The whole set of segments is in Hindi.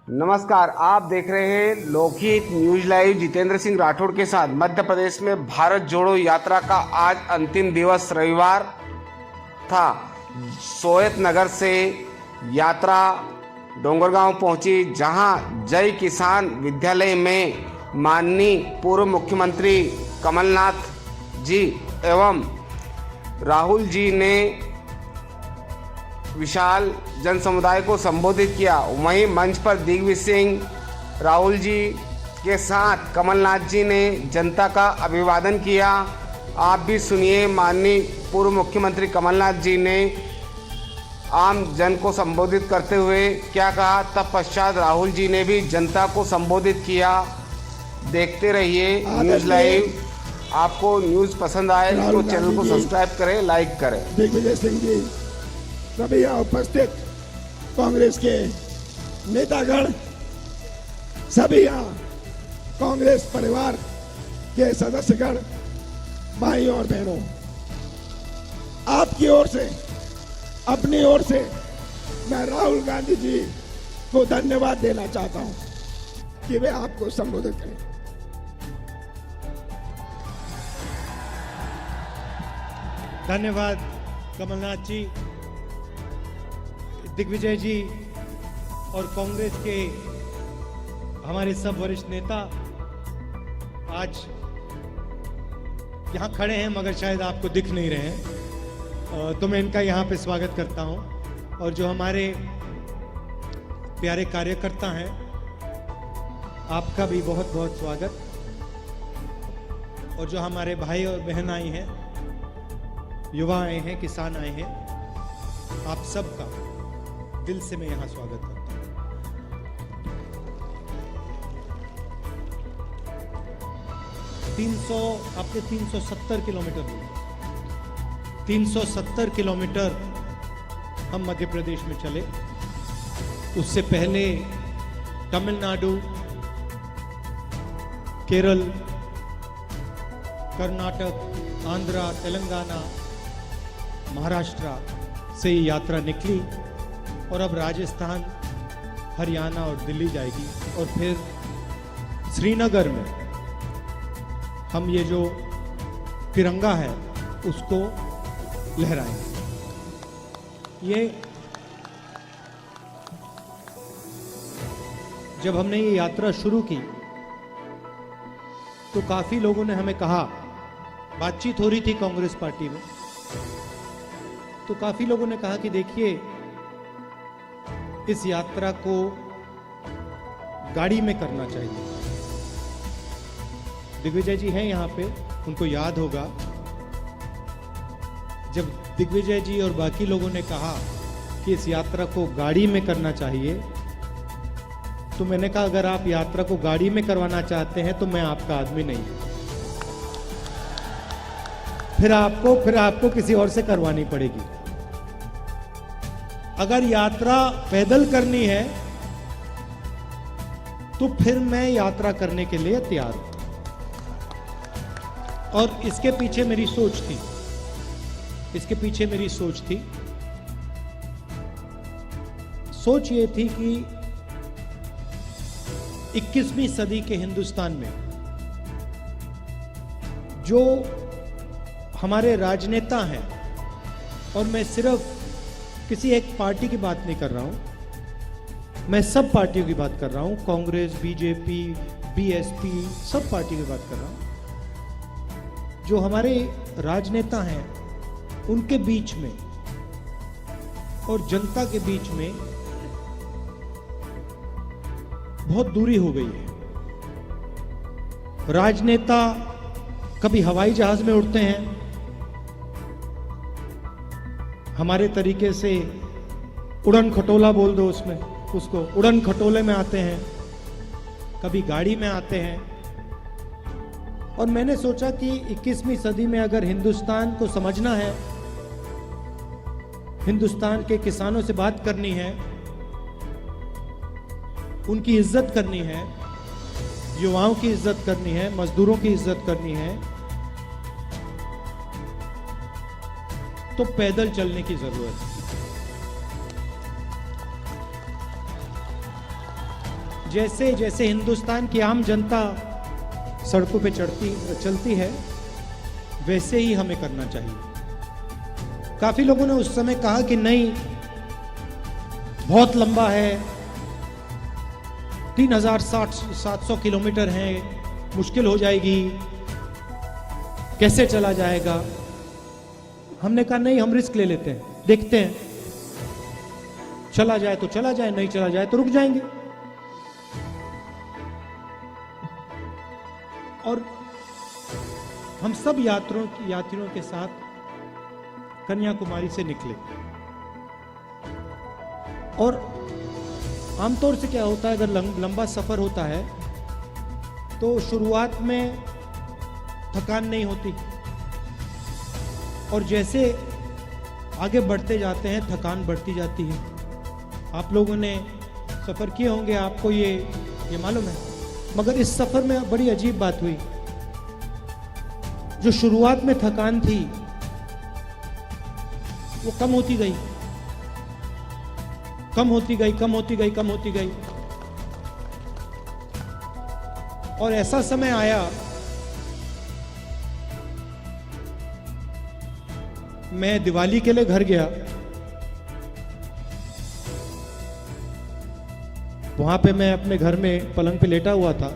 नमस्कार, आप देख रहे हैं लोकहित न्यूज लाइव। जितेंद्र सिंह राठौड़ के साथ। मध्य प्रदेश में भारत जोड़ो यात्रा का आज अंतिम दिवस रविवार था। सोयत नगर से यात्रा डोंगरगांव पहुंची, जहां जय किसान विद्यालय में माननीय पूर्व मुख्यमंत्री कमलनाथ जी एवं राहुल जी ने विशाल जन समुदाय को संबोधित किया। वहीं मंच पर दिग्विजय सिंह राहुल जी के साथ कमलनाथ जी ने जनता का अभिवादन किया। आप भी सुनिए माननीय पूर्व मुख्यमंत्री कमलनाथ जी ने आम जन को संबोधित करते हुए क्या कहा। तत्पश्चात राहुल जी ने भी जनता को संबोधित किया। देखते रहिए न्यूज लाइव। आपको न्यूज पसंद आए तो चैनल को सब्सक्राइब करें, लाइक करें। दिग्विजय सिंह जी, सभी यहाँ उपस्थित कांग्रेस के नेतागण, सभी यहाँ कांग्रेस परिवार के सदस्यगण, भाइयों और बहनों, आपकी ओर से, अपनी ओर से मैं राहुल गांधी जी को धन्यवाद देना चाहता हूं कि वे आपको संबोधित करें। धन्यवाद कमलनाथ जी, दिग्विजय जी और कांग्रेस के हमारे सब वरिष्ठ नेता आज यहाँ खड़े हैं, मगर शायद आपको दिख नहीं रहे हैं, तो मैं इनका यहाँ पे स्वागत करता हूँ। और जो हमारे प्यारे कार्यकर्ता हैं, आपका भी बहुत बहुत स्वागत। और जो हमारे भाई और बहन आए हैं, युवा आए हैं, किसान आए हैं, आप सबका दिल से मैं यहां स्वागत करता हूं। आपके 370 किलोमीटर दूर, 370 किलोमीटर हम मध्य प्रदेश में चले। उससे पहले तमिलनाडु, केरल, कर्नाटक, आंध्रा, तेलंगाना, महाराष्ट्र से ये यात्रा निकली और अब राजस्थान, हरियाणा और दिल्ली जाएगी। और फिर श्रीनगर में हम ये जो तिरंगा है उसको लहराएंगे। ये जब हमने ये यात्रा शुरू की तो काफी लोगों ने हमें कहा, बातचीत हो रही थी कांग्रेस पार्टी में, तो काफी लोगों ने कहा कि देखिए, इस यात्रा को गाड़ी में करना चाहिए। दिग्विजय जी हैं यहाँ पे, उनको याद होगा जब दिग्विजय जी और बाकी लोगों ने कहा कि इस यात्रा को गाड़ी में करना चाहिए, तो मैंने कहा अगर आप यात्रा को गाड़ी में करवाना चाहते हैं तो मैं आपका आदमी नहीं हूं। फिर आपको किसी और से करवानी पड़ेगी। अगर यात्रा पैदल करनी है तो फिर मैं यात्रा करने के लिए तैयार हूं। और इसके पीछे मेरी सोच थी, सोच ये थी कि 21वीं सदी के हिंदुस्तान में जो हमारे राजनेता हैं, और मैं सिर्फ किसी एक पार्टी की बात नहीं कर रहा हूं, मैं सब पार्टियों की बात कर रहा हूं, कांग्रेस, बीजेपी, बीएसपी, सब पार्टी की बात कर रहा हूं। जो हमारे राजनेता हैं उनके बीच में और जनता के बीच में बहुत दूरी हो गई है। राजनेता कभी हवाई जहाज में उड़ते हैं, हमारे तरीके से उड़न खटोला बोल दो उसको उड़न खटोले में आते हैं, कभी गाड़ी में आते हैं। और मैंने सोचा कि 21वीं सदी में अगर हिंदुस्तान को समझना है, हिंदुस्तान के किसानों से बात करनी है, उनकी इज्जत करनी है, युवाओं की इज्जत करनी है, मजदूरों की इज्जत करनी है, तो पैदल चलने की जरूरत है। जैसे जैसे हिंदुस्तान की आम जनता सड़कों पे चलती है, वैसे ही हमें करना चाहिए। काफी लोगों ने उस समय कहा कि नहीं, बहुत लंबा है, 3700 किलोमीटर है, मुश्किल हो जाएगी, कैसे चला जाएगा। हमने कहा नहीं, हम रिस्क ले लेते हैं, देखते हैं, चला जाए तो चला जाए, नहीं चला जाए तो रुक जाएंगे। और हम सब यात्रियों के साथ कन्याकुमारी से निकले। और आमतौर से क्या होता है, अगर लंबा सफर होता है तो शुरुआत में थकान नहीं होती, और जैसे आगे बढ़ते जाते हैं थकान बढ़ती जाती है। आप लोगों ने सफर किए होंगे, आपको ये मालूम है। मगर इस सफर में बड़ी अजीब बात हुई। जो शुरुआत में थकान थी वो कम होती गई, कम होती गई, कम होती गई, कम होती गई। और ऐसा समय आया, मैं दिवाली के लिए घर गया, वहां पे मैं अपने घर में पलंग पे लेटा हुआ था,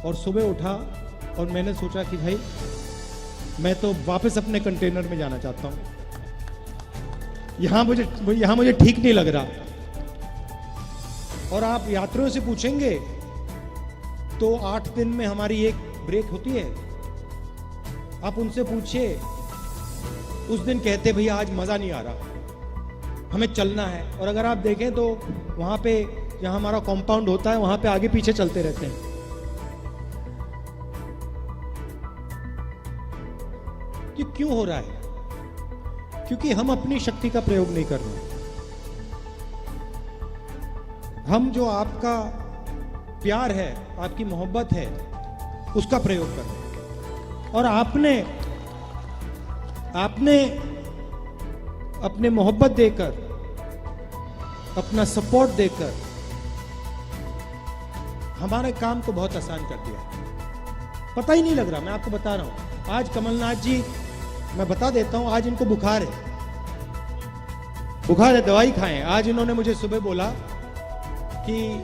और सुबह उठा और मैंने सोचा कि भाई मैं तो वापस अपने कंटेनर में जाना चाहता हूं, यहां मुझे ठीक नहीं लग रहा। और आप यात्रियों से पूछेंगे तो 8 दिन में हमारी एक ब्रेक होती है। आप उनसे पूछिए, उस दिन कहते भैया आज मजा नहीं आ रहा, हमें चलना है। और अगर आप देखें तो वहां पे जहां हमारा कॉम्पाउंड होता है वहां पे आगे पीछे चलते रहते हैं। ये क्यों हो रहा है? क्योंकि हम अपनी शक्ति का प्रयोग नहीं कर रहे। हम जो आपका प्यार है, आपकी मोहब्बत है, उसका प्रयोग कर रहे हैं। और आपने अपने मोहब्बत देकर, अपना सपोर्ट देकर हमारे काम को बहुत आसान कर दिया। पता ही नहीं लग रहा, मैं आपको बता रहा हूं। आज कमलनाथ जी, मैं बता देता हूं, आज इनको बुखार है, दवाई खाएं। आज इन्होंने मुझे सुबह बोला कि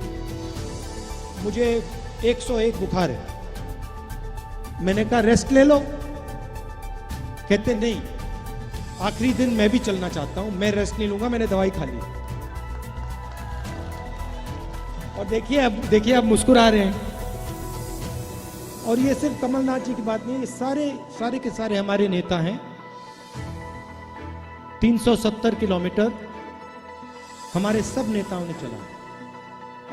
मुझे 101 बुखार है। मैंने कहा रेस्ट ले लो। कहते नहीं, आखिरी दिन मैं भी चलना चाहता हूं, मैं रेस्ट नहीं लूंगा, मैंने दवाई खा ली। और देखिए अब मुस्कुरा रहे हैं। और ये सिर्फ कमलनाथ जी की बात नहीं है, ये सारे के सारे हमारे नेता हैं। 370 किलोमीटर हमारे सब नेताओं ने चला,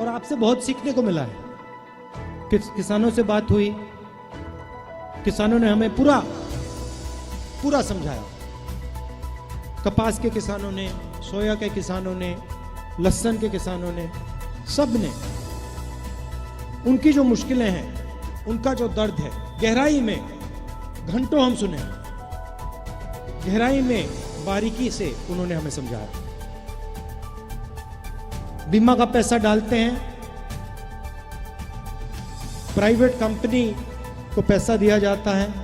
और आपसे बहुत सीखने को मिला है। किसानों से बात हुई, किसानों ने हमें पूरा समझाया। कपास के किसानों ने, सोया के किसानों ने, लहसुन के किसानों ने, सब ने उनकी जो मुश्किलें हैं, उनका जो दर्द है, गहराई में घंटों हम सुने, गहराई में बारीकी से उन्होंने हमें समझाया। बीमा का पैसा डालते हैं, प्राइवेट कंपनी को पैसा दिया जाता है,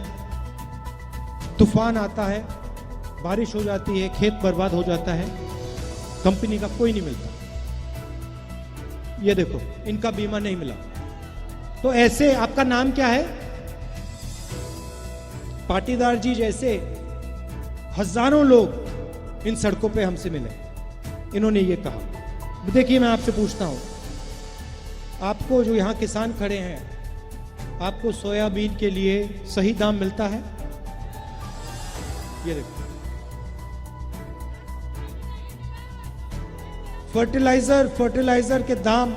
तूफान आता है, बारिश हो जाती है, खेत बर्बाद हो जाता है, कंपनी का कोई नहीं मिलता। ये देखो, इनका बीमा नहीं मिला। तो ऐसे, आपका नाम क्या है? पाटीदार जी जैसे हजारों लोग इन सड़कों पे हमसे मिले, इन्होंने ये कहा। देखिए, मैं आपसे पूछता हूं, आपको जो यहां किसान खड़े हैं, आपको सोयाबीन के लिए सही दाम मिलता है? ये देखो, फर्टिलाइजर के दाम,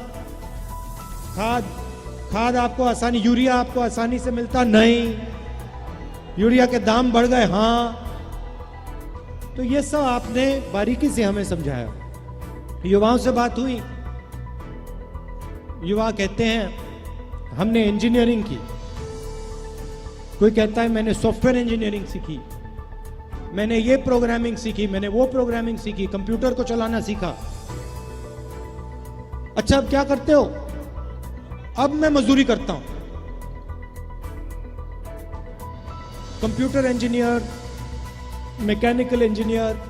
खाद आपको आसानी, यूरिया आपको आसानी से मिलता नहीं, यूरिया के दाम बढ़ गए। हां, तो ये सब आपने बारीकी से हमें समझाया। युवाओं से बात हुई, युवा कहते हैं हमने इंजीनियरिंग की, कोई कहता है मैंने सॉफ्टवेयर इंजीनियरिंग सीखी, मैंने ये प्रोग्रामिंग सीखी, मैंने वो प्रोग्रामिंग सीखी, कंप्यूटर को चलाना सीखा। अच्छा अब क्या करते हो? अब मैं मजदूरी करता हूं, computer engineer, mechanical engineer,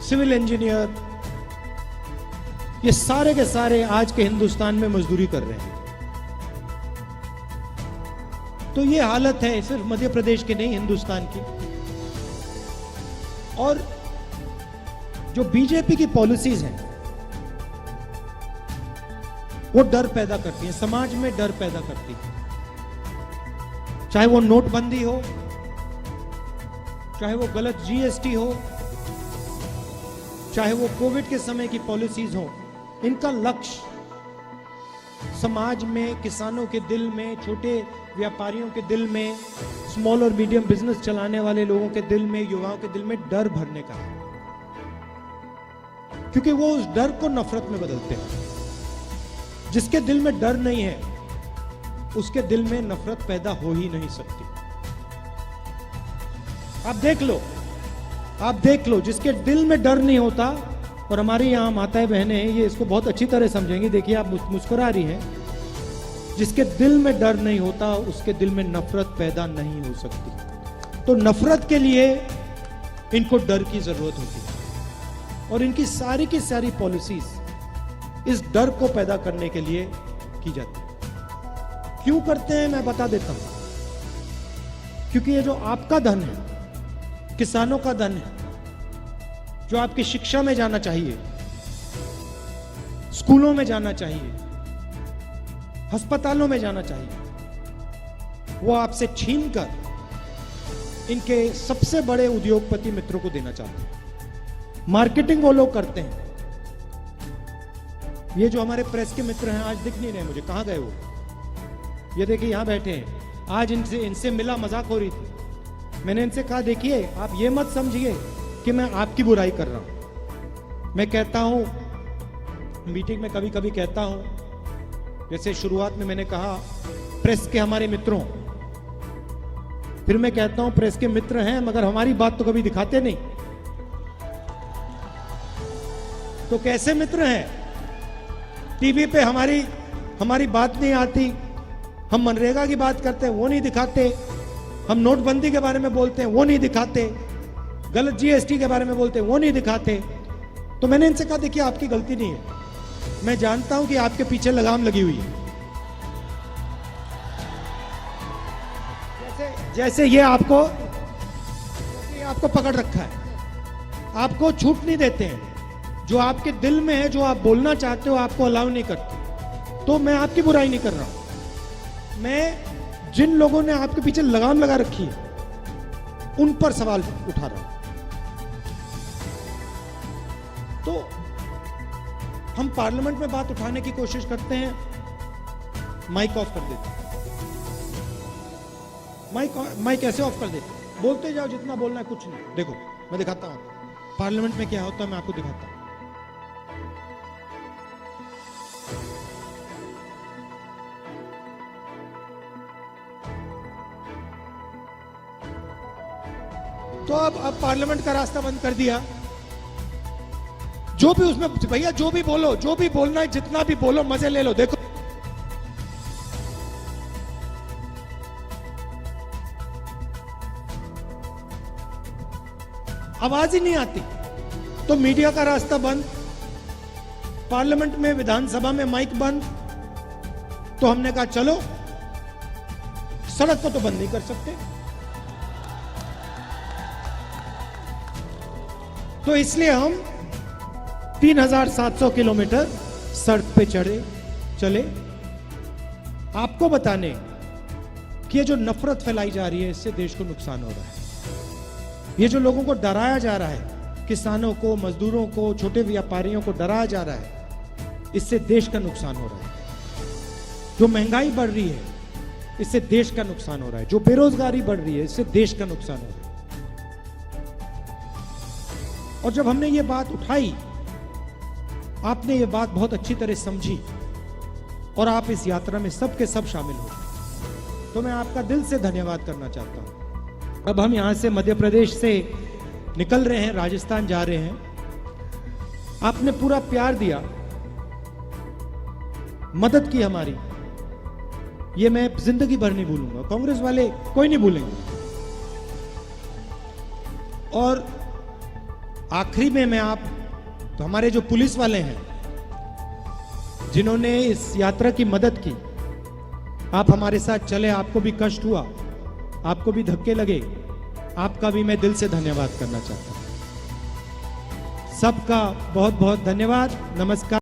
civil engineer, ये सारे के सारे आज के हिंदुस्तान में मजदूरी कर रहे हैं। तो ये हालत है सिर्फ मध्य प्रदेश की नहीं, हिंदुस्तान की। और जो बीजेपी की पॉलिसीज हैं वो डर पैदा करती हैं, समाज में डर पैदा करती है। चाहे वो नोटबंदी हो, चाहे वो गलत जीएसटी हो, चाहे वो कोविड के समय की पॉलिसीज हो, इनका लक्ष्य समाज में, किसानों के दिल में, छोटे व्यापारियों के दिल में, स्मॉल और मीडियम बिजनेस चलाने वाले लोगों के दिल में, युवाओं के दिल में डर भरने का है। क्योंकि वो उस डर को नफरत में बदलते हैं। जिसके दिल में डर नहीं है उसके दिल में नफरत पैदा हो ही नहीं सकती। आप देख लो, जिसके दिल में डर नहीं होता, और हमारी यहां माताएं बहनें हैं, ये इसको बहुत अच्छी तरह समझेंगी। देखिए आप मुस्कुरा रही हैं। जिसके दिल में डर नहीं होता उसके दिल में नफरत पैदा नहीं हो सकती। तो नफरत के लिए इनको डर की जरूरत होती है, और इनकी सारी पॉलिसीज इस डर को पैदा करने के लिए की जाती है। क्यों करते हैं मैं बता देता हूं। क्योंकि ये जो आपका धन है, किसानों का धन है, जो आपकी शिक्षा में जाना चाहिए, स्कूलों में जाना चाहिए, अस्पतालों में जाना चाहिए, वो आपसे छीनकर इनके सबसे बड़े उद्योगपति मित्रों को देना चाहते हैं। मार्केटिंग वो लोग करते हैं। ये जो हमारे प्रेस के मित्र हैं आज दिख नहीं रहे मुझे, कहां गए वो? ये देखिए यहां बैठे हैं। आज इनसे मिला, मजाक हो रही थी। मैंने इनसे कहा देखिए आप ये मत समझिए कि मैं आपकी बुराई कर रहा हूं। मैं कहता हूं, मीटिंग में कभी कभी कहता हूं, जैसे शुरुआत में मैंने कहा प्रेस के हमारे मित्रों, फिर मैं कहता हूं प्रेस के मित्र हैं मगर हमारी बात तो कभी दिखाते नहीं। तो कैसे मित्र हैं? टीवी पे हमारी बात नहीं आती, हम मनरेगा की बात करते हैं वो नहीं दिखाते, हम नोटबंदी के बारे में बोलते हैं वो नहीं दिखाते, गलत जीएसटी के बारे में बोलते हैं वो नहीं दिखाते। तो मैंने इनसे कहा देखिए आपकी गलती नहीं है, मैं जानता हूं कि आपके पीछे लगाम लगी हुई है। जैसे ये आपको पकड़ रखा है, आपको छूट नहीं देते हैं। जो आपके दिल में है, जो आप बोलना चाहते हो, आपको अलाउ नहीं करते। तो मैं आपकी बुराई नहीं कर रहा हूं, मैं जिन लोगों ने आपके पीछे लगाम लगा रखी है उन पर सवाल उठा रहा हूं। तो हम पार्लियामेंट में बात उठाने की कोशिश करते हैं, माइक ऑफ कर देते हैं। माइक ऐसे ऑफ कर देते हैं, बोलते जाओ जितना बोलना है, कुछ नहीं। देखो मैं दिखाता हूं पार्लियामेंट में क्या होता है, मैं आपको दिखाता हूं। तो अब पार्लियामेंट का रास्ता बंद कर दिया। जो भी उसमें भैया जो भी बोलो, जो भी बोलना है, जितना भी बोलो, मजे ले लो। देखो आवाज ही नहीं आती। तो मीडिया का रास्ता बंद, पार्लियामेंट में, विधानसभा में माइक बंद। तो हमने कहा चलो सड़क को तो बंद नहीं कर सकते, तो इसलिए हम 3700 किलोमीटर सड़क पे चले आपको बताने कि ये जो नफरत फैलाई जा रही है इससे देश को नुकसान हो रहा है। ये जो लोगों को डराया जा रहा है, किसानों को, मजदूरों को, छोटे व्यापारियों को डराया जा रहा है, इससे देश का नुकसान हो रहा है। जो महंगाई बढ़ रही है इससे देश का नुकसान हो रहा है। जो बेरोजगारी बढ़ रही है इससे देश का नुकसान हो रहा है। और जब हमने ये बात उठाई, आपने ये बात बहुत अच्छी तरह समझी और आप इस यात्रा में सब के सब शामिल हो, तो मैं आपका दिल से धन्यवाद करना चाहता हूं। अब हम यहां से मध्य प्रदेश से निकल रहे हैं, राजस्थान जा रहे हैं। आपने पूरा प्यार दिया मदद की हमारी, ये मैं जिंदगी भर नहीं भूलूंगा, कांग्रेस वाले कोई नहीं भूलेंगे। और आखिरी में मैं आप तो हमारे जो पुलिस वाले हैं जिन्होंने इस यात्रा की मदद की, आप हमारे साथ चले, आपको भी कष्ट हुआ, आपको भी धक्के लगे, आपका भी मैं दिल से धन्यवाद करना चाहता हूं। सबका बहुत बहुत धन्यवाद। नमस्कार।